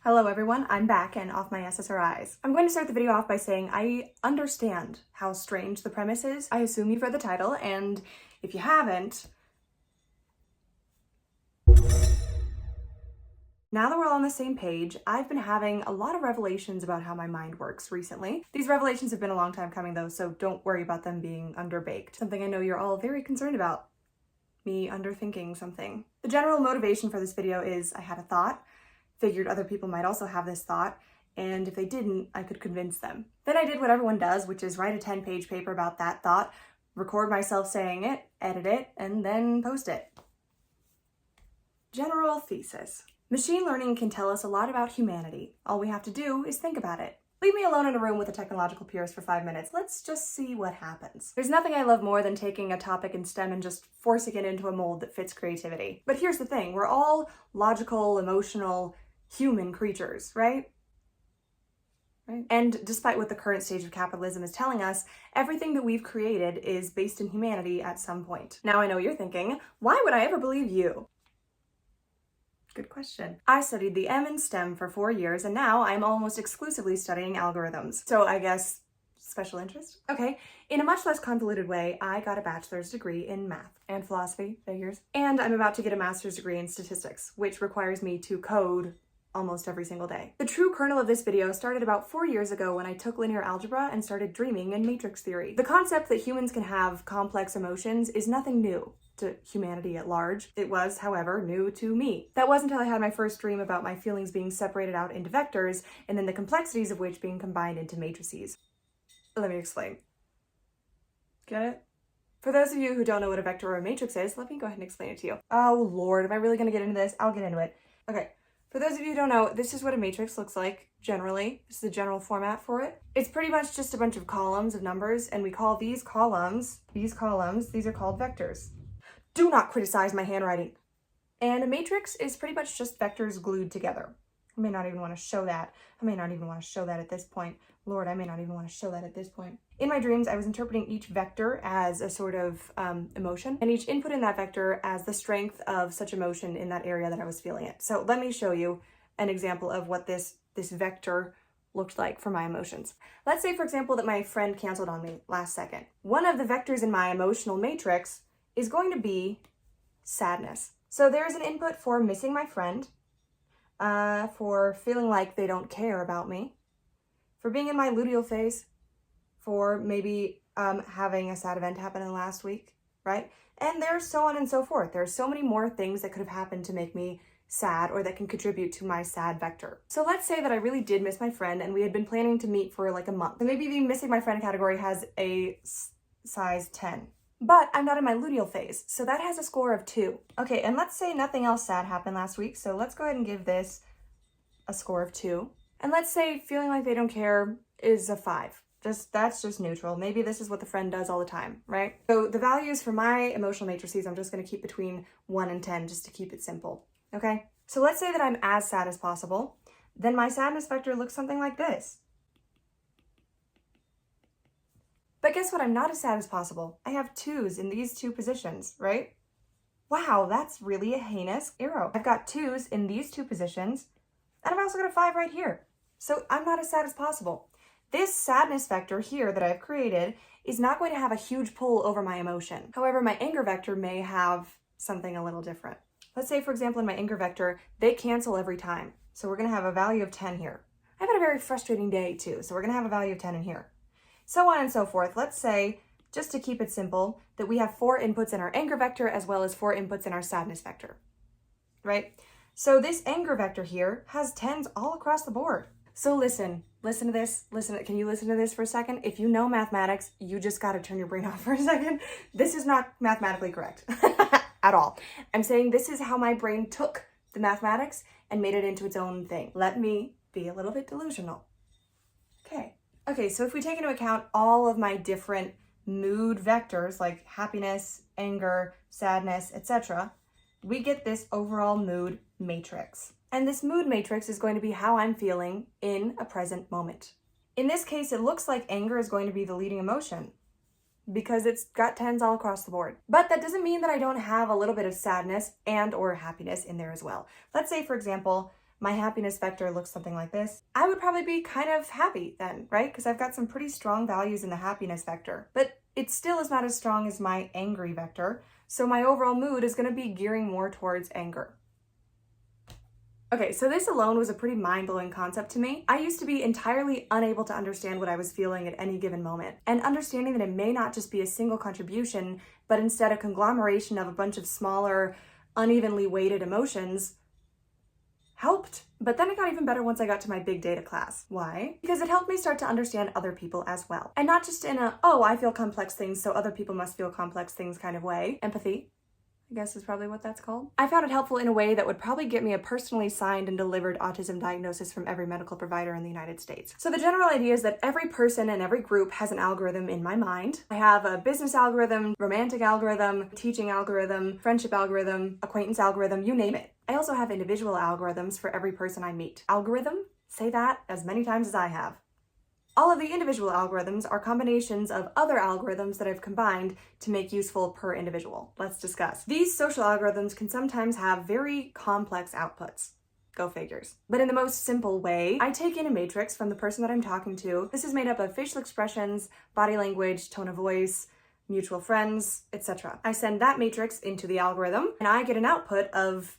Hello everyone, I'm back and off my SSRIs. I'm going to start the video off by saying I understand how strange the premise is. I assume you've read the title, and if you haven't, now that we're all on the same page, I've been having a lot of revelations about how my mind works recently. These revelations have been a long time coming though, so don't worry about them being underbaked. Something I know you're all very concerned about. Me underthinking something. The general motivation for this video is I had a thought, figured other people might also have this thought, and if they didn't, I could convince them. Then I did what everyone does, which is write a 10-page paper about that thought, record myself saying it, edit it, and then post it. General thesis. Machine learning can tell us a lot about humanity. All we have to do is think about it. Leave me alone in a room with a technological purist for 5 minutes. Let's just see what happens. There's nothing I love more than taking a topic in STEM and just forcing it into a mold that fits creativity. But here's the thing, we're all logical, emotional, human creatures, right? And despite what the current stage of capitalism is telling us, everything that we've created is based in humanity at some point. Now I know you're thinking, why would I ever believe you? Good question. I studied the M in STEM for 4 years, and now I'm almost exclusively studying algorithms. So I guess special interest? Okay. In a much less convoluted way, I got a bachelor's degree in math and philosophy, figures, and I'm about to get a master's degree in statistics, which requires me to code almost every single day. The true kernel of this video started about 4 years ago when I took linear algebra and started dreaming in matrix theory. The concept that humans can have complex emotions is nothing new to humanity at large. It was, however, new to me. That was until I had my first dream about my feelings being separated out into vectors and then the complexities of which being combined into matrices. Let me explain. Get it? For those of you who don't know what a vector or a matrix is, let me go ahead and explain it to you. Oh Lord, am I really gonna get into this? I'll get into it. Okay. For those of you who don't know, this is what a matrix looks like, generally. This is the general format for it. It's pretty much just a bunch of columns of numbers, and we call these columns, these are called vectors. Do not criticize my handwriting. And a matrix is pretty much just vectors glued together. I may not even want to show that. I may not even want to show that at this point. Lord, I may not even want to show that at this point. In my dreams, I was interpreting each vector as a sort of emotion, and each input in that vector as the strength of such emotion in that area that I was feeling it. So let me show you an example of what this vector looked like for my emotions. Let's say, for example, that my friend canceled on me last second. One of the vectors in my emotional matrix is going to be sadness. So there's an input for missing my friend, for feeling like they don't care about me, for being in my luteal phase, for maybe having a sad event happen in the last week, right? And there's so on and so forth. There's so many more things that could have happened to make me sad or that can contribute to my sad vector. So let's say that I really did miss my friend and we had been planning to meet for like a month. And maybe the missing my friend category has a size 10. But I'm not in my luteal phase, so that has a score of 2. Okay, and let's say nothing else sad happened last week, so let's go ahead and give this a score of 2. And let's say feeling like they don't care is a 5. That's just neutral. Maybe this is what the friend does all the time, right? So the values for my emotional matrices, I'm just gonna keep between 1 and 10 just to keep it simple, okay? So let's say that I'm as sad as possible. Then my sadness vector looks something like this. But guess what? I'm not as sad as possible. I have 2s in these 2 positions, right? Wow, that's really a heinous arrow. I've got 2s in these 2 positions, and I've also got a 5 right here. So I'm not as sad as possible. This sadness vector here that I've created is not going to have a huge pull over my emotion. However, my anger vector may have something a little different. Let's say, for example, in my anger vector, they cancel every time. So we're gonna have a value of 10 here. I've had a very frustrating day too, so we're gonna have a value of 10 in here. So on and so forth. Let's say, just to keep it simple, that we have 4 inputs in our anger vector as well as 4 inputs in our sadness vector, right? So this anger vector here has 10s all across the board. So listen to this, can you listen to this for a second? If you know mathematics, you just gotta turn your brain off for a second. This is not mathematically correct at all. I'm saying this is how my brain took the mathematics and made it into its own thing. Let me be a little bit delusional. Okay, so if we take into account all of my different mood vectors like happiness, anger, sadness, etc., we get this overall mood matrix. And this mood matrix is going to be how I'm feeling in a present moment. In this case, it looks like anger is going to be the leading emotion because it's got 10s all across the board. But that doesn't mean that I don't have a little bit of sadness and or happiness in there as well. Let's say, for example, my happiness vector looks something like this, I would probably be kind of happy then, right? Because I've got some pretty strong values in the happiness vector. But it still is not as strong as my angry vector, so my overall mood is going to be gearing more towards anger. Okay, so this alone was a pretty mind-blowing concept to me. I used to be entirely unable to understand what I was feeling at any given moment, and understanding that it may not just be a single contribution, but instead a conglomeration of a bunch of smaller, unevenly weighted emotions helped. But then it got even better once I got to my big data class. Why? Because it helped me start to understand other people as well. And not just in a, oh, I feel complex things, so other people must feel complex things kind of way. Empathy, I guess is probably what that's called. I found it helpful in a way that would probably get me a personally signed and delivered autism diagnosis from every medical provider in the United States. So the general idea is that every person and every group has an algorithm in my mind. I have a business algorithm, romantic algorithm, teaching algorithm, friendship algorithm, acquaintance algorithm, you name it. I also have individual algorithms for every person I meet. Algorithm? Say that as many times as I have. All of the individual algorithms are combinations of other algorithms that I've combined to make useful per individual. Let's discuss. These social algorithms can sometimes have very complex outputs. Go figures. But in the most simple way, I take in a matrix from the person that I'm talking to. This is made up of facial expressions, body language, tone of voice, mutual friends, etc. I send that matrix into the algorithm, and I get an output of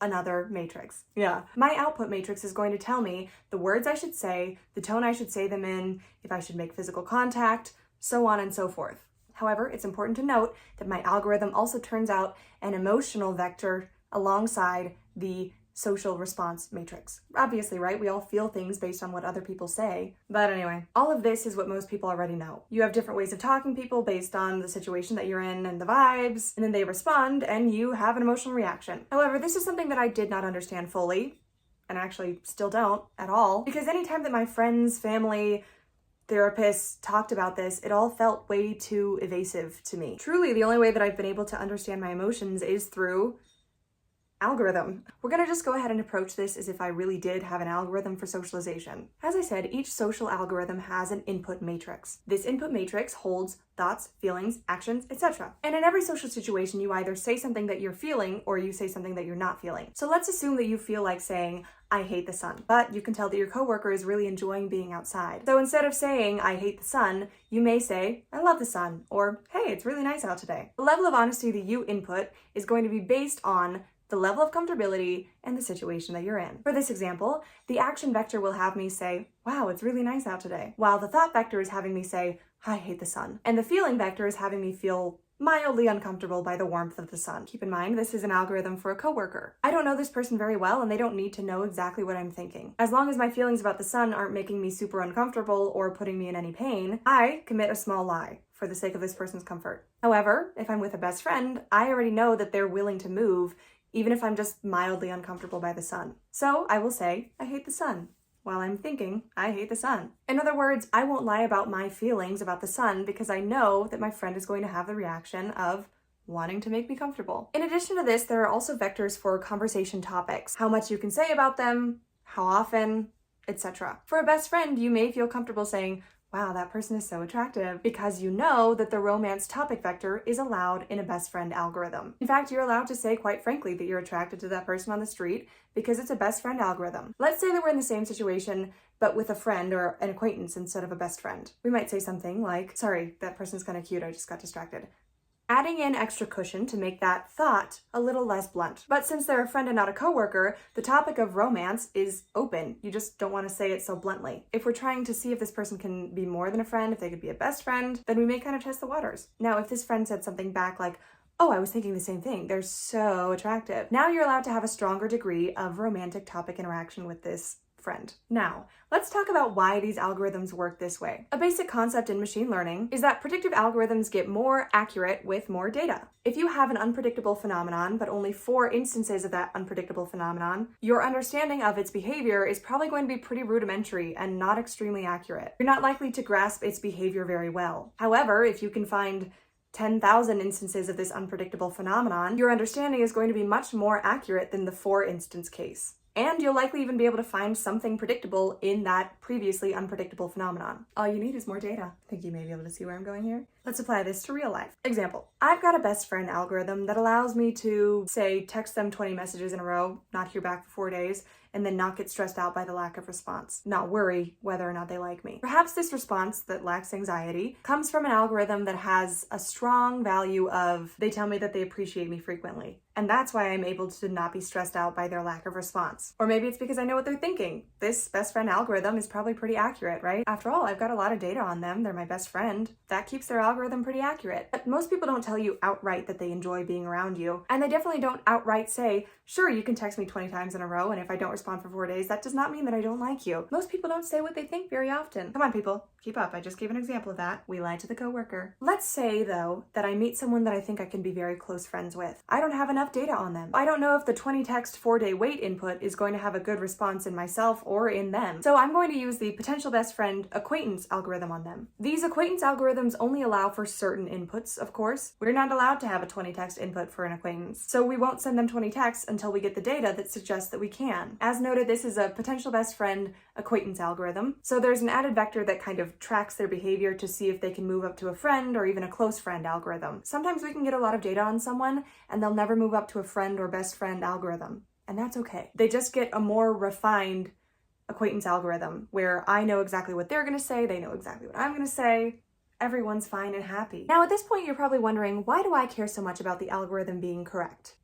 another matrix. Yeah. My output matrix is going to tell me the words I should say, the tone I should say them in, if I should make physical contact, so on and so forth. However, it's important to note that my algorithm also turns out an emotional vector alongside the social response matrix. Obviously, right? We all feel things based on what other people say. But anyway, all of this is what most people already know. You have different ways of talking to people based on the situation that you're in and the vibes, and then they respond and you have an emotional reaction. However, this is something that I did not understand fully, and actually still don't at all, because anytime that my friends, family, therapists talked about this, it all felt way too evasive to me. Truly, the only way that I've been able to understand my emotions is through algorithm. We're gonna just go ahead and approach this as if I really did have an algorithm for socialization. As I said, each social algorithm has an input matrix. This input matrix holds thoughts, feelings, actions, etc. And in every social situation, you either say something that you're feeling or you say something that you're not feeling. So let's assume that you feel like saying, I hate the sun, but you can tell that your coworker is really enjoying being outside. So instead of saying, I hate the sun, you may say, I love the sun, or hey, it's really nice out today. The level of honesty that you input is going to be based on the level of comfortability and the situation that you're in. For this example, the action vector will have me say, wow, it's really nice out today, while the thought vector is having me say, I hate the sun. And the feeling vector is having me feel mildly uncomfortable by the warmth of the sun. Keep in mind, this is an algorithm for a coworker. I don't know this person very well, and they don't need to know exactly what I'm thinking. As long as my feelings about the sun aren't making me super uncomfortable or putting me in any pain, I commit a small lie for the sake of this person's comfort. However, if I'm with a best friend, I already know that they're willing to move even if I'm just mildly uncomfortable by the sun. So I will say, I hate the sun, while I'm thinking, I hate the sun. In other words, I won't lie about my feelings about the sun because I know that my friend is going to have the reaction of wanting to make me comfortable. In addition to this, there are also vectors for conversation topics, how much you can say about them, how often, etc. For a best friend, you may feel comfortable saying, wow, that person is so attractive, because you know that the romance topic vector is allowed in a best friend algorithm. In fact, you're allowed to say quite frankly that you're attracted to that person on the street because it's a best friend algorithm. Let's say that we're in the same situation, but with a friend or an acquaintance instead of a best friend. We might say something like, sorry, that person's kind of cute, I just got distracted. Adding in extra cushion to make that thought a little less blunt. But since they're a friend and not a coworker, the topic of romance is open. You just don't want to say it so bluntly. If we're trying to see if this person can be more than a friend, if they could be a best friend, then we may kind of test the waters. Now, if this friend said something back like, oh, I was thinking the same thing, they're so attractive, now you're allowed to have a stronger degree of romantic topic interaction with this friend. Now, let's talk about why these algorithms work this way. A basic concept in machine learning is that predictive algorithms get more accurate with more data. If you have an unpredictable phenomenon, but only 4 instances of that unpredictable phenomenon, your understanding of its behavior is probably going to be pretty rudimentary and not extremely accurate. You're not likely to grasp its behavior very well. However, if you can find 10,000 instances of this unpredictable phenomenon, your understanding is going to be much more accurate than the 4 instance case. And you'll likely even be able to find something predictable in that previously unpredictable phenomenon. All you need is more data. I think you may be able to see where I'm going here. Let's apply this to real life. Example, I've got a best friend algorithm that allows me to, say, text them 20 messages in a row, not hear back for 4 days, and then not get stressed out by the lack of response, not worry whether or not they like me. Perhaps this response that lacks anxiety comes from an algorithm that has a strong value of they tell me that they appreciate me frequently. And that's why I'm able to not be stressed out by their lack of response. Or maybe it's because I know what they're thinking. This best friend algorithm is probably pretty accurate, right? After all, I've got a lot of data on them. They're my best friend. That keeps their algorithm pretty accurate. But most people don't tell you outright that they enjoy being around you. And they definitely don't outright say, sure, you can text me 20 times in a row, and if I don't respond for 4 days, that does not mean that I don't like you. Most people don't say what they think very often. Come on, people. Keep up. I just gave an example of that. We lied to the coworker. Let's say, though, that I meet someone that I think I can be very close friends with. I don't have enough data on them. I don't know if the 20 text 4-day wait input is going to have a good response in myself or in them. So I'm going to use the potential best friend acquaintance algorithm on them. These acquaintance algorithms only allow for certain inputs, of course. We're not allowed to have a 20 text input for an acquaintance. So we won't send them 20 texts until we get the data that suggests that we can. As noted, this is a potential best friend acquaintance algorithm. So there's an added vector that kind of tracks their behavior to see if they can move up to a friend or even a close friend algorithm. Sometimes we can get a lot of data on someone and they'll never move up to a friend or best friend algorithm. And that's okay. They just get a more refined acquaintance algorithm where I know exactly what they're going to say, they know exactly what I'm going to say. Everyone's fine and happy. Now at this point, you're probably wondering, why do I care so much about the algorithm being correct?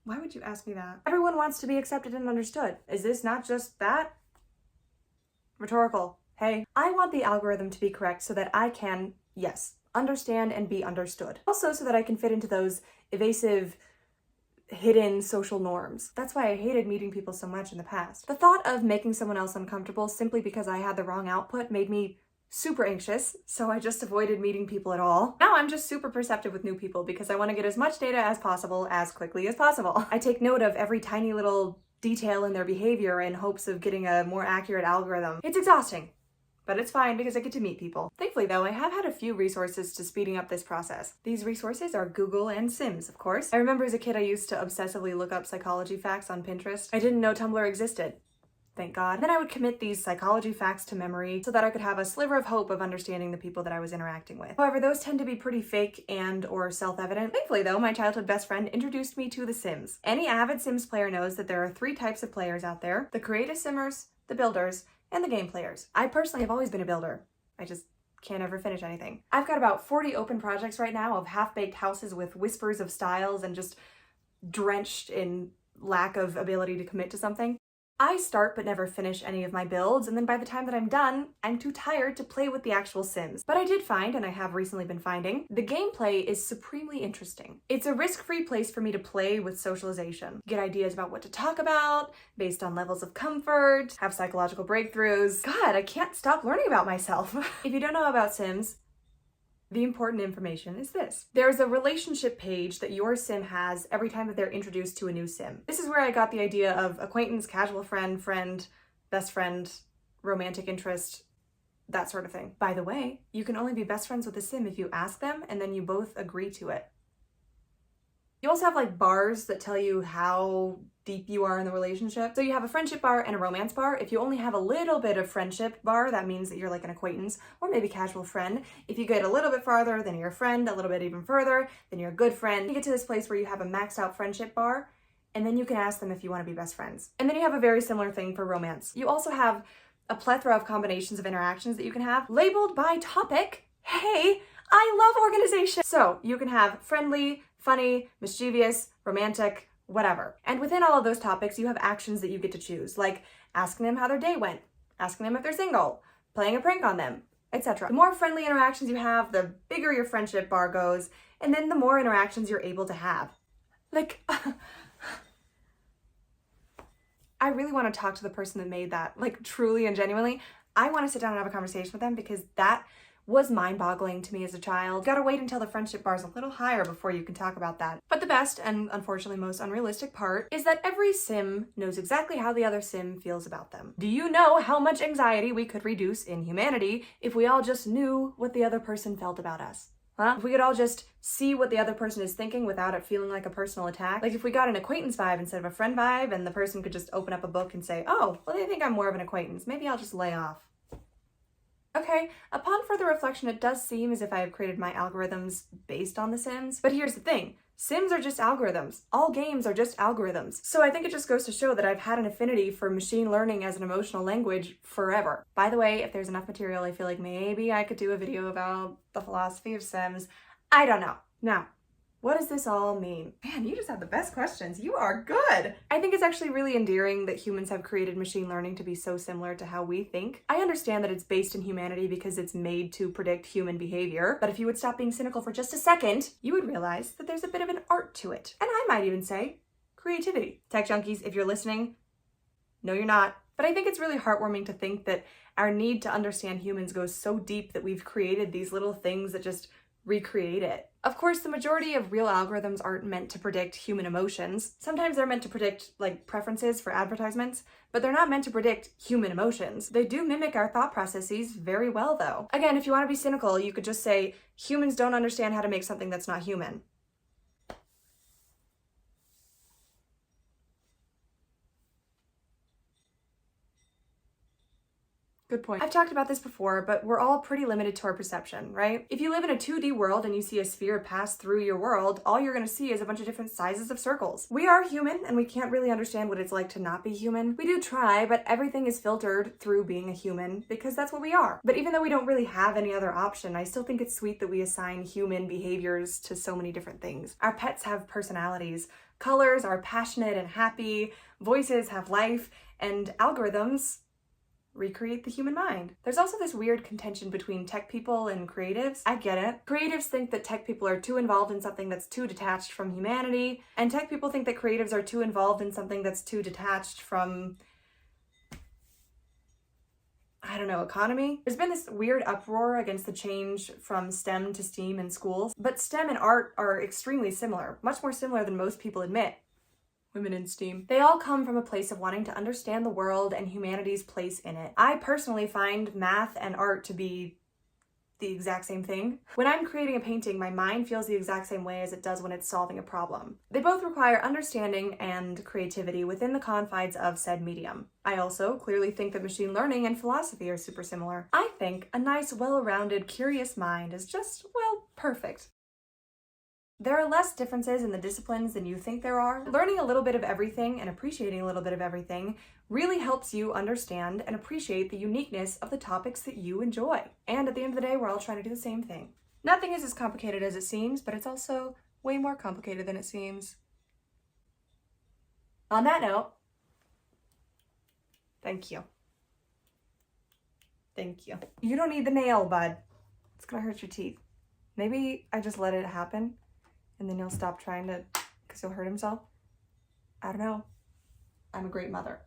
Why would you ask me that? Everyone wants to be accepted and understood. Is this not just that? Rhetorical. Hey, I want the algorithm to be correct so that I can, yes, understand and be understood. Also so that I can fit into those evasive, hidden social norms. That's why I hated meeting people so much in the past. The thought of making someone else uncomfortable simply because I had the wrong output made me super anxious, so I just avoided meeting people at all. Now I'm just super perceptive with new people because I want to get as much data as possible as quickly as possible. I take note of every tiny little detail in their behavior in hopes of getting a more accurate algorithm. It's exhausting, but it's fine because I get to meet people. Thankfully though, I have had a few resources to speeding up this process. These resources are Google and Sims, of course. I remember as a kid I used to obsessively look up psychology facts on Pinterest. I didn't know Tumblr existed. Thank God. Then I would commit these psychology facts to memory so that I could have a sliver of hope of understanding the people that I was interacting with. However, those tend to be pretty fake and or self-evident. Thankfully though, my childhood best friend introduced me to The Sims. Any avid Sims player knows that there are 3 types of players out there: the creative simmers, the builders, and the game players. I personally have always been a builder. I just can't ever finish anything. I've got about 40 open projects right now of half-baked houses with whispers of styles and just drenched in lack of ability to commit to something. I start but never finish any of my builds, and then by the time that I'm done, I'm too tired to play with the actual Sims. But I did find, and I have recently been finding, the gameplay is supremely interesting. It's a risk-free place for me to play with socialization, get ideas about what to talk about, based on levels of comfort, have psychological breakthroughs. God, I can't stop learning about myself. If you don't know about Sims, the important information is this. There's a relationship page that your sim has every time that they're introduced to a new sim. This is where I got the idea of acquaintance, casual friend, friend, best friend, romantic interest, that sort of thing. By the way, you can only be best friends with a sim if you ask them and then you both agree to it. You also have like bars that tell you how deep you are in the relationship. So you have a friendship bar and a romance bar. If you only have a little bit of friendship bar, that means that you're like an acquaintance or maybe casual friend. If you get a little bit farther, then you're a friend, a little bit even further, then you're a good friend. You get to this place where you have a maxed out friendship bar, and then you can ask them if you want to be best friends. And then you have a very similar thing for romance. You also have a plethora of combinations of interactions that you can have labeled by topic. Hey, I love organization. So you can have friendly, funny, mischievous, romantic, whatever. And within all of those topics, you have actions that you get to choose, like asking them how their day went, asking them if they're single, playing a prank on them, etc. The more friendly interactions you have, the bigger your friendship bar goes, and then the more interactions you're able to have. Like, I really want to talk to the person that made that, like truly and genuinely. I want to sit down and have a conversation with them because that was mind-boggling to me as a child. Gotta wait until the friendship bar's a little higher before you can talk about that. But the best, and unfortunately most unrealistic part, is that every sim knows exactly how the other sim feels about them. Do you know how much anxiety we could reduce in humanity if we all just knew what the other person felt about us? Huh? If we could all just see what the other person is thinking without it feeling like a personal attack. Like if we got an acquaintance vibe instead of a friend vibe and the person could just open up a book and say, oh, well they think I'm more of an acquaintance. Maybe I'll just lay off. Okay, upon further reflection, it does seem as if I have created my algorithms based on The Sims. But here's the thing. Sims are just algorithms. All games are just algorithms. So I think it just goes to show that I've had an affinity for machine learning as an emotional language forever. By the way, if there's enough material, I feel like maybe I could do a video about the philosophy of Sims. I don't know. Now, what does this all mean? Man, you just have the best questions. You are good. I think it's actually really endearing that humans have created machine learning to be so similar to how we think. I understand that it's based in humanity because it's made to predict human behavior, but if you would stop being cynical for just a second, you would realize that there's a bit of an art to it. And I might even say creativity. Tech junkies, if you're listening, no, you're not. But I think it's really heartwarming to think that our need to understand humans goes so deep that we've created these little things that just recreate it. Of course, the majority of real algorithms aren't meant to predict human emotions. Sometimes they're meant to predict, like, preferences for advertisements, but they're not meant to predict human emotions. They do mimic our thought processes very well, though. Again, if you want to be cynical, you could just say, humans don't understand how to make something that's not human. Good point. I've talked about this before, but we're all pretty limited to our perception, right? If you live in a 2D world and you see a sphere pass through your world, all you're gonna see is a bunch of different sizes of circles. We are human, and we can't really understand what it's like to not be human. We do try, but everything is filtered through being a human because that's what we are. But even though we don't really have any other option, I still think it's sweet that we assign human behaviors to so many different things. Our pets have personalities. Colors are passionate and happy. Voices have life. And algorithms recreate the human mind. There's also this weird contention between tech people and creatives. I get it. Creatives think that tech people are too involved in something that's too detached from humanity, and tech people think that creatives are too involved in something that's too detached from, I don't know, economy. There's been this weird uproar against the change from STEM to STEAM in schools, but STEM and art are extremely similar, much more similar than most people admit. Women in STEAM. They all come from a place of wanting to understand the world and humanity's place in it. I personally find math and art to be the exact same thing. When I'm creating a painting, my mind feels the exact same way as it does when it's solving a problem. They both require understanding and creativity within the confines of said medium. I also clearly think that machine learning and philosophy are super similar. I think a nice, well-rounded, curious mind is just, well, perfect. There are less differences in the disciplines than you think there are. Learning a little bit of everything and appreciating a little bit of everything really helps you understand and appreciate the uniqueness of the topics that you enjoy. And at the end of the day, we're all trying to do the same thing. Nothing is as complicated as it seems, but it's also way more complicated than it seems. On that note, thank you. Thank you. You don't need the nail, bud. It's gonna hurt your teeth. Maybe I just let it happen. And then he'll stop trying to, because he'll hurt himself. I don't know. I'm a great mother.